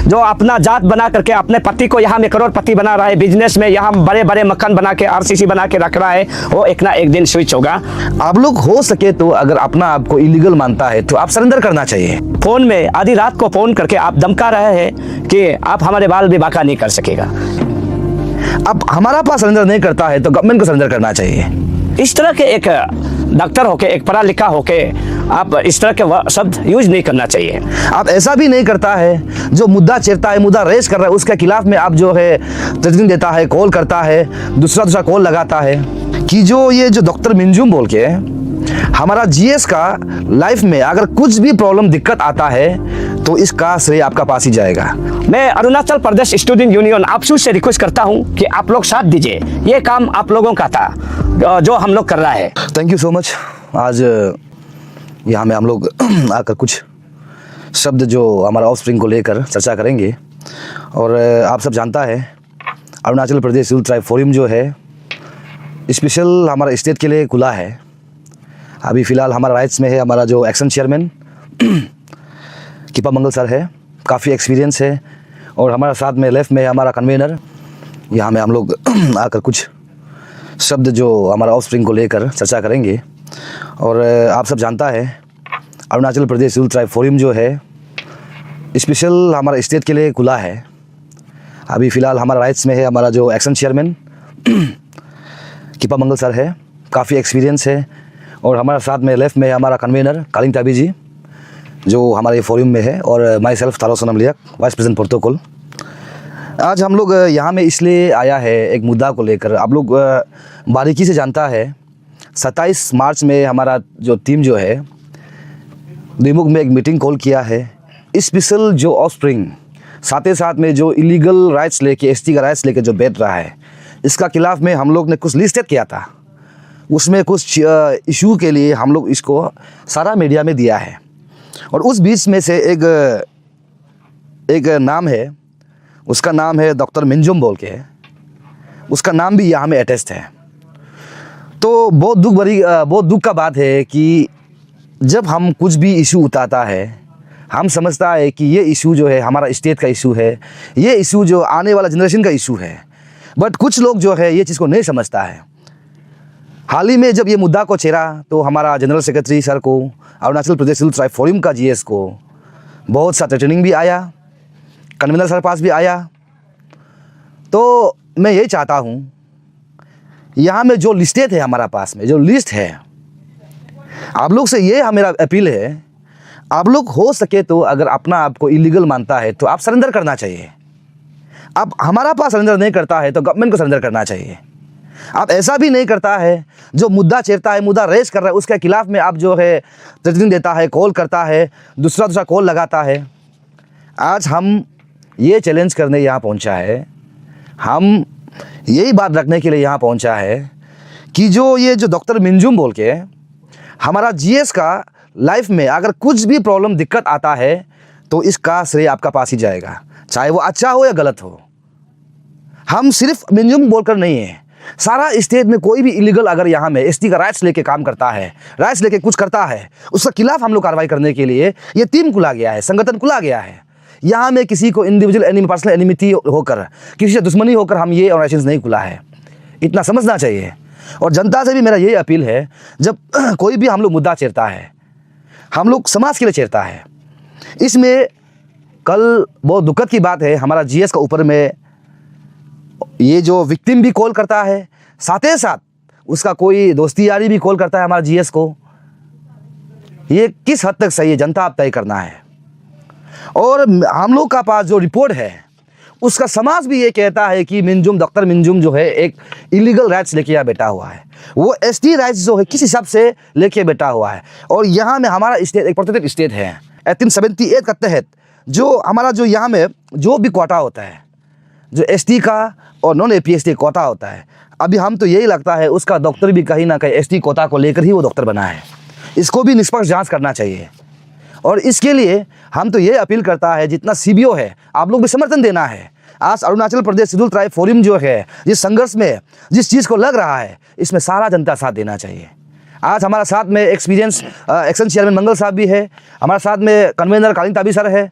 जो अपना जात बना करके अपने पति को यहाँ में करोड़पति बना रहा है, बिजनेस में यहाँ बड़े बड़े मकान बना के आरसीसी बना के रख रहा है, वो एक ना एक दिन स्विच होगा। आप लोग हो सके तो अगर अपना आपको इलीगल मानता है तो आप सरेंडर करना चाहिए। फोन में आधी रात को फोन करके आप धमका रहे हैं कि आप हमारे बाल भी बाका नहीं कर सकेगा। अब हमारा पास सरेंडर नहीं करता है तो गवर्नमेंट को सरेंडर करना चाहिए। इस तरह के एक डॉक्टर होके, एक पढ़ा लिखा होके आप इस तरह के शब्द यूज नहीं करना चाहिए। आप ऐसा भी नहीं करता है, जो मुद्दा छेड़ता है, मुद्दा रेस कर रहा है, उसके खिलाफ में आप जो है तजवीज़ देता है, कॉल करता है, दूसरा कॉल लगाता है कि जो ये जो डॉक्टर मिंजुम बोल के हमारा जीएस का लाइफ में अगर कुछ भी प्रॉब्लम दिक्कत आता है तो इसका श्रेय आपका पास ही जाएगा। मैं अरुणाचल प्रदेश स्टूडेंट यूनियन आपसू से रिक्वेस्ट करता हूं कि आप लोग साथ दीजिए, ये काम आप लोगों का था जो हम लोग कर रहा है। Thank you so much. आज यहाँ में हम लोग आकर कुछ शब्द जो हमारा ऑफ स्प्रिंग को लेकर चर्चा करेंगे। और आप सब जानता है Arunachal Pradesh scheduled tribe forum जो है स्पेशल हमारा स्टेट के लिए खुला है। अभी फ़िलहाल हमारा राइट्स में है हमारा जो एक्शन चेयरमैन किपा मंगल सर है, काफ़ी एक्सपीरियंस है। और हमारा साथ में लेफ्ट में है हमारा कन्वेनर। यहाँ में हम लोग आकर कुछ शब्द जो हमारा ऑफ स्प्रिंग को लेकर चर्चा करेंगे। और आप सब जानता है Arunachal Pradesh scheduled tribe forum जो है स्पेशल हमारा स्टेट के लिए खुला है। अभी फ़िलहाल हमारा राइट्स में है हमारा जो एक्शन चेयरमैन किपा मंगल सर है, काफ़ी एक्सपीरियंस है। और हमारा साथ में लेफ्ट में है हमारा कन्वेनर कालिंग ताबी जी जो हमारे फोरम में है, और myself Taro Sonam Liyak, vice president protocol. आज हम लोग यहाँ में इसलिए आया है एक मुद्दा को लेकर। आप लोग बारीकी से जानता है 27 मार्च में हमारा जो टीम जो है दिमुग में एक मीटिंग कॉल किया है। स्पेशल जो ऑफ स्प्रिंग साथ ही साथ में जो इलीगल राइट्स लेके, एसटी का राइट्स लेके जो बैठ रहा है, इसका खिलाफ में हम लोग ने कुछ लिस्टेड किया था। उसमें कुछ इशू के लिए हम लोग इसको सारा मीडिया में दिया है। और उस बीच में से एक नाम है, उसका नाम है डॉक्टर मिंजुम बोल के, उसका नाम भी यहाँ में अटैच्ड है। तो बहुत दुख का बात है कि जब हम कुछ भी इशू उठाता है, हम समझता है कि ये इशू जो है हमारा स्टेट का इशू है, ये इशू जो आने वाला जनरेशन का इशू है। बट कुछ लोग जो है ये चीज़ को नहीं समझता है। हाल ही में जब ये मुद्दा को छेड़ा तो हमारा जनरल सेक्रेटरी सर को, Arunachal Pradesh scheduled tribe forum का जीएस को बहुत सा ट्रेनिंग भी आया, कन्वीनर सर पास भी आया। तो मैं ये चाहता हूँ यहाँ में जो लिस्टेड है हमारा पास में जो लिस्ट है, आप लोग से ये मेरा अपील है, आप लोग हो सके तो अगर अपना आपको इलीगल मानता है तो आप सरेंडर करना चाहिए। अब हमारा पास सरेंडर नहीं करता है तो गवर्नमेंट को सरेंडर करना चाहिए। आप ऐसा भी नहीं करता है, जो मुद्दा छेड़ता है, मुद्दा रेस कर रहा है, उसके खिलाफ में आप जो है तजवीज़ देता है, कॉल करता है, दूसरा कॉल लगाता है। आज हम ये चैलेंज करने यहाँ पहुँचा है, हम यही बात रखने के लिए यहाँ पहुँचा है कि जो डॉक्टर मिंजुम बोल के हमारा जीएस का लाइफ में अगर कुछ भी प्रॉब्लम दिक्कत आता है तो इसका श्रेय आपका पास ही जाएगा, चाहे वो अच्छा हो या गलत हो। हम सिर्फ मिंजुम बोलकर नहीं है, सारा स्टेट में कोई भी इलीगल अगर यहाँ में एसटी का राइट्स लेके काम करता है, राइट्स लेके कुछ करता है, उसके खिलाफ हम लोग कार्रवाई करने के लिए ये टीम खुला गया है, संगठन खुला गया है। यहाँ में किसी को इंडिविजुअल पर्सनल एनिमिटी होकर, किसी से दुश्मनी होकर हम ये ऑर्गेनाइजेशन नहीं खुला है, इतना समझना चाहिए। और जनता से भी मेरा ये अपील है, जब कोई भी हम लोग मुद्दा छेड़ता है, हम लोग समाज के लिए छेड़ता है। इसमें कल बहुत दुखद की बात है, हमारा जीएस का ऊपर में ये जो विक्टिम भी कॉल करता है, साथ ही साथ उसका कोई दोस्ती यारी भी कॉल करता है हमारा जीएस को। ये किस हद तक सही है, जनता आप तय करना है। और हम लोग का पास जो रिपोर्ट है उसका समाज भी ये कहता है कि डॉक्टर मिंजुम जो है एक इलीगल राइट्स लेके यहाँ बैठा हुआ है, वो एसटी राइट्स जो है किस हिसाब से लेके बैठा हुआ है। और यहाँ में हमारा स्टेट एक प्रोटेक्टेड स्टेट है 1878 के तहत, जो हमारा जो यहाँ में जो भी कोटा होता है, जो एसटी का और नॉन एपीएसटी कोटा होता है, अभी हम तो यही लगता है उसका डॉक्टर भी कहीं ना कहीं एसटी कोटा को लेकर ही वो डॉक्टर बना है। इसको भी निष्पक्ष जांच करना चाहिए। और इसके लिए हम तो ये अपील करता है, जितना सीबीओ है आप लोग भी समर्थन देना है। आज Arunachal Pradesh scheduled tribe forum जो है जिस संघर्ष में जिस चीज़ को लग रहा है, इसमें सारा जनता साथ देना चाहिए। आज हमारा साथ में एक्सपीरियंस एक्शन चेयरमैन मंगल साहब भी है, हमारे साथ में कन्वेनर कालिंग ताबी सर है,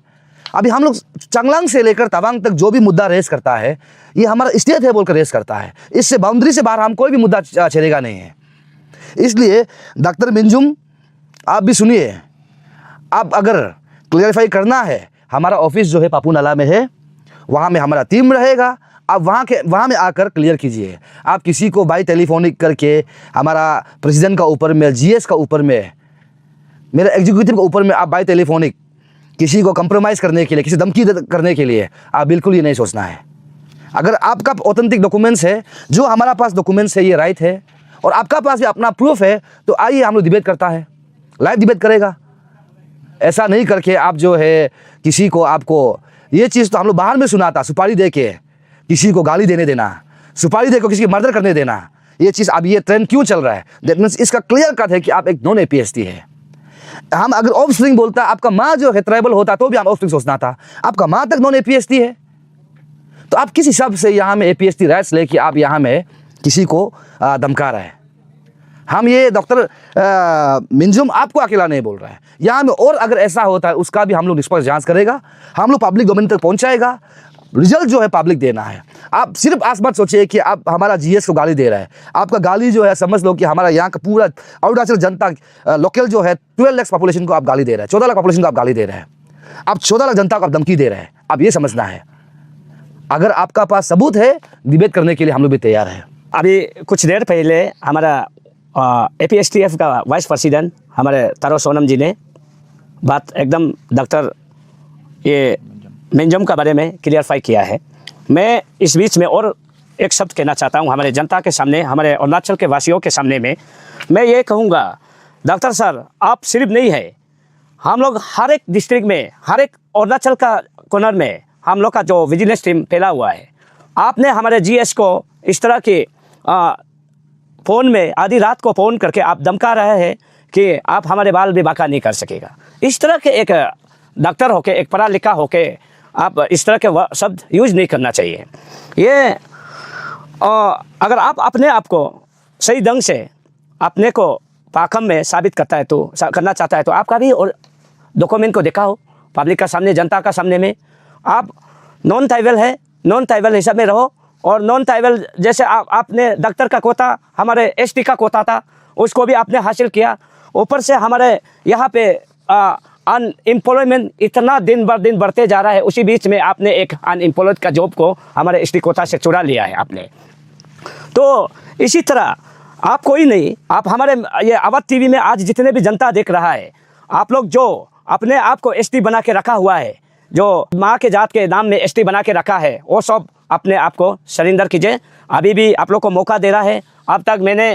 अभी हम लोग चांगलांग से लेकर तवांग तक जो भी मुद्दा रेस करता है, ये हमारा स्टेट है बोलकर रेस करता है। इससे बाउंड्री से बाहर हम कोई भी मुद्दा चलेगा नहीं है। इसलिए डॉक्टर मिंजुम, आप भी सुनिए, आप अगर क्लियरिफाई करना है, हमारा ऑफिस जो है पापू नाला में है, वहाँ में हमारा टीम रहेगा। आप वहाँ में आकर क्लियर कीजिए। आप किसी को बाई टेलीफोनिक करके हमारा प्रेसिडेंट का ऊपर में, जीएस का ऊपर में, मेरे एग्जीक्यूटिव के ऊपर में आप बाई टेलीफोनिक किसी को कंप्रोमाइज़ करने के लिए, किसी धमकी करने के लिए आप बिल्कुल ये नहीं सोचना है। अगर आपका ऑथेंटिक डॉक्यूमेंट्स है, जो हमारा पास डॉक्यूमेंट्स है, ये राइट है, और आपका पास भी अपना प्रूफ है, तो आइए हम लोग डिबेट करता है, लाइव डिबेट करेगा। ऐसा नहीं करके आप जो है किसी को, आपको ये चीज़ तो हम लोग बाहर में सुना था, सुपारी दे के किसी को गाली देने देना, सुपारी दे के किसी की मर्डर करने देना, ये चीज़ अब ये ट्रेंड क्यों चल रहा है? दैट मीन्स इसका क्लियर कट है कि आप एक नॉन एपीएसटी है। हम अगर ऑफ स्प्रिंग बोलता, आपका माँ जो है ट्राइबल होता, तो भी हम ऑफ स्प्रिंग सोचना था। आपका माँ तक नॉन एपीएसटी है, तो आप किस हिसाब से यहाँ में एपीएसटी राइट्स लेके आप यहाँ में किसी को धमका रहे हैं? हम ये डॉक्टर मिंजुम आपको अकेला नहीं बोल रहा है, यहाँ में और अगर ऐसा होता है उसका भी हम लोग निष्पक्ष जांच करेगा, हम लोग पब्लिक डोमेन तक पहुँचाएगा। रिजल्ट जो है पब्लिक देना है। आप सिर्फ आस मत सोचिए कि आप हमारा जीएस को गाली दे रहे हैं। आपका गाली जो है, समझ लो कि हमारा यहाँ का पूरा अरुणाचल जनता, लोकल जो है 12 लाख पॉपुलेशन को आप गाली दे रहे हैं, 14 लाख पॉपुलेशन को आप गाली दे रहे हैं, आप 14 लाख जनता को आप धमकी दे रहे हैं। आप ये समझना है। अगर आपका पास सबूत है, डिबेट करने के लिए हम लोग भी तैयार हैं। अभी कुछ देर पहले हमारा एपीएसटीएफ का वाइस प्रेसिडेंट हमारे तारो सोनम जी ने बात एकदम डॉक्टर ये मिंजुम का बारे में क्लियरफाई किया है। मैं इस बीच में और एक शब्द कहना चाहता हूँ हमारे जनता के सामने, हमारे अरुणाचल के वासियों के सामने में। मैं ये कहूँगा, डॉक्टर सर आप सिर्फ नहीं है, हम लोग हर एक डिस्ट्रिक्ट में, हर एक अरुणाचल का कॉर्नर में हम लोग का जो विजिलेंस टीम फैला हुआ है। आपने हमारे जीएस को इस तरह के फ़ोन में आधी रात को फ़ोन करके आप धमका रहे हैं कि आप हमारे बाल भी बाका नहीं कर सकेगा। इस तरह के एक डॉक्टर होके, एक पढ़ा लिखा होके आप इस तरह के शब्द यूज़ नहीं करना चाहिए। ये अगर आप अपने आप को सही ढंग से अपने को पाखम में साबित करता है तो करना चाहता है, तो आपका भी और डॉक्यूमेंट को देखा हो पब्लिक का सामने, जनता का सामने में। आप नॉन ट्राइबल है, नॉन ट्राइबल हिसाब में रहो, और नॉन ट्राइबल जैसे आपने डॉक्टर का कोटा, हमारे एसटी का कोटा था, उसको भी आपने हासिल किया। ऊपर से हमारे यहाँ पे अनएम्प्लॉयमेंट इतना दिन बर दिन बढ़ते जा रहा है, उसी बीच में आपने एक अनएम्प्लॉयड का जॉब को हमारे एसटी कोटा से चुरा लिया है आपने। तो इसी तरह आप कोई नहीं, आप हमारे ये आवाज़ टीवी में आज जितने भी जनता देख रहा है, आप लोग जो अपने आप को एसटी बना के रखा हुआ है, जो माँ के जात के नाम में एसटी बना के रखा है, वो सब अपने आप को सरेंडर कीजिए। अभी भी आप लोग को मौका दे रहा है। अब तक मैंने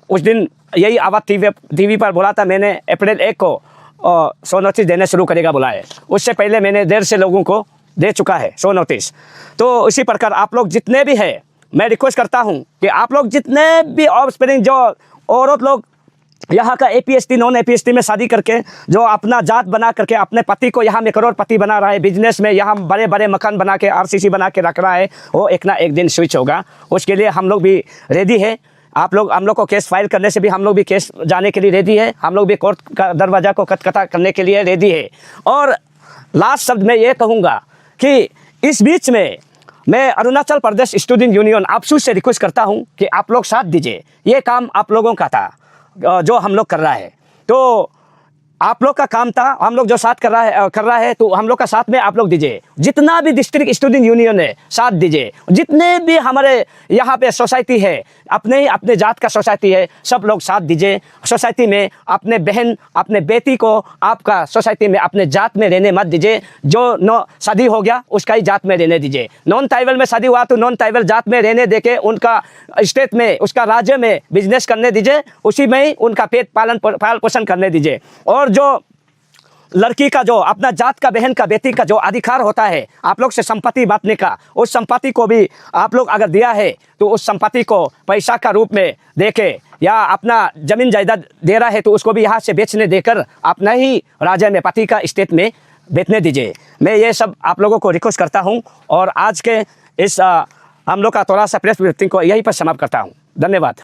उस दिन यही आवाज़ टीवी पर बोला था, मैंने अप्रैल 1 को 100 नोटिस देने शुरू करेगा बोला है। उससे पहले मैंने 1.5 से लोगों को दे चुका है 100 नोटिस। तो इसी प्रकार आप लोग जितने भी हैं, मैं रिक्वेस्ट करता हूं कि आप लोग जितने भी ऑफस्प्रिंग जो औरत लोग यहाँ का एपीएसटी नॉन एपीएसटी में शादी करके जो अपना जात बना करके अपने पति को यहाँ में करोड़पति बना रहा है, बिजनेस में यहाँ बड़े बड़े मकान बना के आरसीसी बना के रख रहा है, वो एक ना एक दिन स्विच होगा। उसके लिए हम लोग भी रेडी है। आप लोग हम लोग को केस फाइल करने से भी हम लोग भी केस जाने के लिए रेडी है। हम लोग भी कोर्ट का दरवाज़ा को कटकटा करने के लिए रेडी है। और लास्ट शब्द मैं ये कहूँगा कि इस बीच में मैं अरुणाचल प्रदेश स्टूडेंट यूनियन आपसू से रिक्वेस्ट करता हूँ कि आप लोग साथ दीजिए। ये काम आप लोगों का था जो हम लोग कर रहा है, तो आप लोग का काम था, हम लोग जो साथ कर रहा है तो हम लोग का साथ में आप लोग दीजिए। जितना भी डिस्ट्रिक्ट स्टूडेंट यूनियन है साथ दीजिए। जितने भी हमारे यहाँ पे सोसाइटी है, अपने जात का सोसाइटी है, सब लोग साथ दीजिए। सोसाइटी में अपने बहन अपने बेटी को आपका सोसाइटी में अपने जात में रहने मत दीजिए। जो शादी हो गया उसका ही जात में रहने दीजिए। नॉन ट्राइबल में शादी हुआ तो नॉन ट्राइबल जात में रहने देके उनका स्टेट में, उसका राज्य में बिजनेस करने दीजिए, उसी में ही उनका पेट पालन पोषण करने दीजिए। और जो लड़की का, जो अपना जात का बहन का बेटी का जो अधिकार होता है आप लोग से संपत्ति बांटने का, उस संपत्ति को भी आप लोग अगर दिया है तो उस संपत्ति को पैसा का रूप में देके या अपना जमीन जायदाद दे रहा है तो उसको भी यहाँ से बेचने देकर अपना ही राज्य में पति का स्टेट में बेचने दीजिए। मैं ये सब आप लोगों को रिक्वेस्ट करता हूँ और आज के इस हम लोग का थोड़ा सा प्रेस ब्रीफिंग को यहीं पर समाप्त करता हूँ। धन्यवाद।